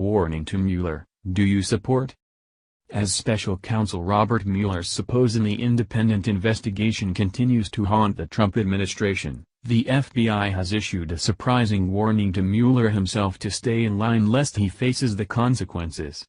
Warning to Mueller, do you support? As special counsel Robert Mueller's supposedly independent investigation continues to haunt the Trump administration, the FBI has issued a surprising warning to Mueller himself to stay in line lest he faces the consequences.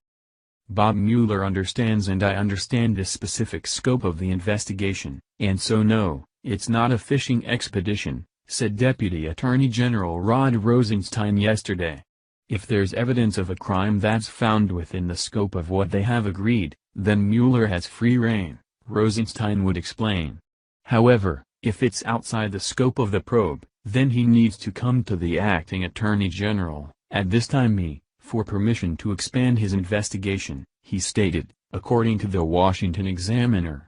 Bob Mueller understands and I understand the specific scope of the investigation, and so no, it's not a fishing expedition, said Deputy Attorney General Rod Rosenstein yesterday. If there's evidence of a crime that's found within the scope of what they have agreed, then Mueller has free rein, Rosenstein would explain. However, if it's outside the scope of the probe, then he needs to come to the acting Attorney General, at this time for permission to expand his investigation, he stated, according to the Washington Examiner.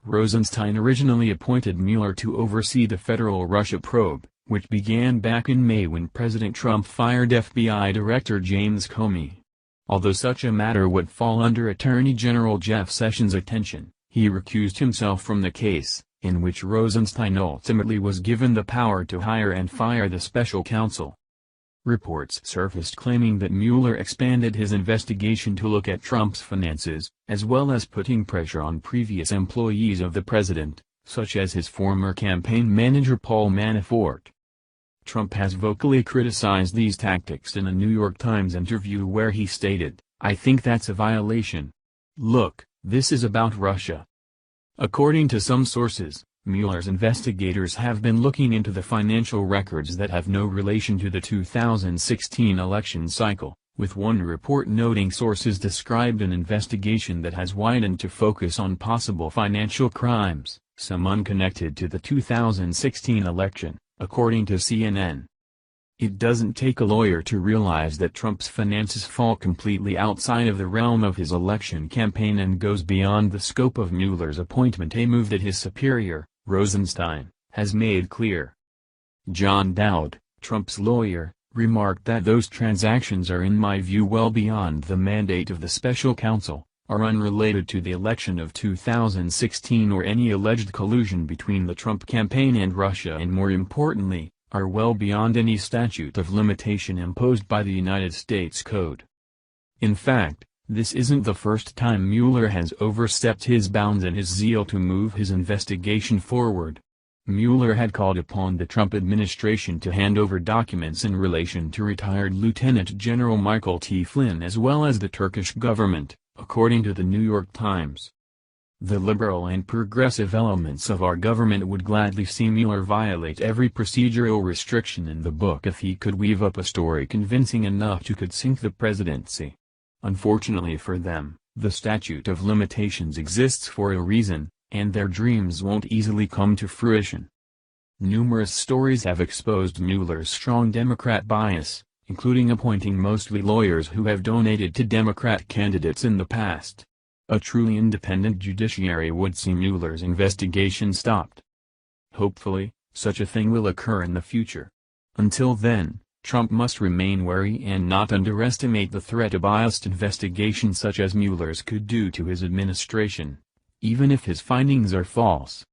Rosenstein originally appointed Mueller to oversee the federal Russia probe, which began back in May when President Trump fired FBI Director James Comey. Although such a matter would fall under Attorney General Jeff Sessions' attention, he recused himself from the case, in which Rosenstein ultimately was given the power to hire and fire the special counsel. Reports surfaced claiming that Mueller expanded his investigation to look at Trump's finances, as well as putting pressure on previous employees of the president, such as his former campaign manager Paul Manafort. Trump has vocally criticized these tactics in a New York Times interview where he stated, "I think that's a violation. Look, this is about Russia." According to some sources, Mueller's investigators have been looking into the financial records that have no relation to the 2016 election cycle, with one report noting sources described an investigation that has widened to focus on possible financial crimes, some unconnected to the 2016 election, according to CNN. It doesn't take a lawyer to realize that Trump's finances fall completely outside of the realm of his election campaign and goes beyond the scope of Mueller's appointment, a move that his superior, Rosenstein, has made clear. John Dowd, Trump's lawyer, remarked that those transactions are in my view well beyond the mandate of the special counsel, are unrelated to the election of 2016 or any alleged collusion between the Trump campaign and Russia, and more importantly, are well beyond any statute of limitation imposed by the United States Code. In fact, this isn't the first time Mueller has overstepped his bounds in his zeal to move his investigation forward. Mueller had called upon the Trump administration to hand over documents in relation to retired Lieutenant General Michael T. Flynn as well as the Turkish government, according to the New York Times. The liberal and progressive elements of our government would gladly see Mueller violate every procedural restriction in the book if he could weave up a story convincing enough to could sink the presidency. Unfortunately for them, the statute of limitations exists for a reason, and their dreams won't easily come to fruition. Numerous stories have exposed Mueller's strong Democrat bias, including appointing mostly lawyers who have donated to Democrat candidates in the past. A truly independent judiciary would see Mueller's investigation stopped. Hopefully, such a thing will occur in the future. Until then, Trump must remain wary and not underestimate the threat a biased investigation such as Mueller's could do to his administration, even if his findings are false.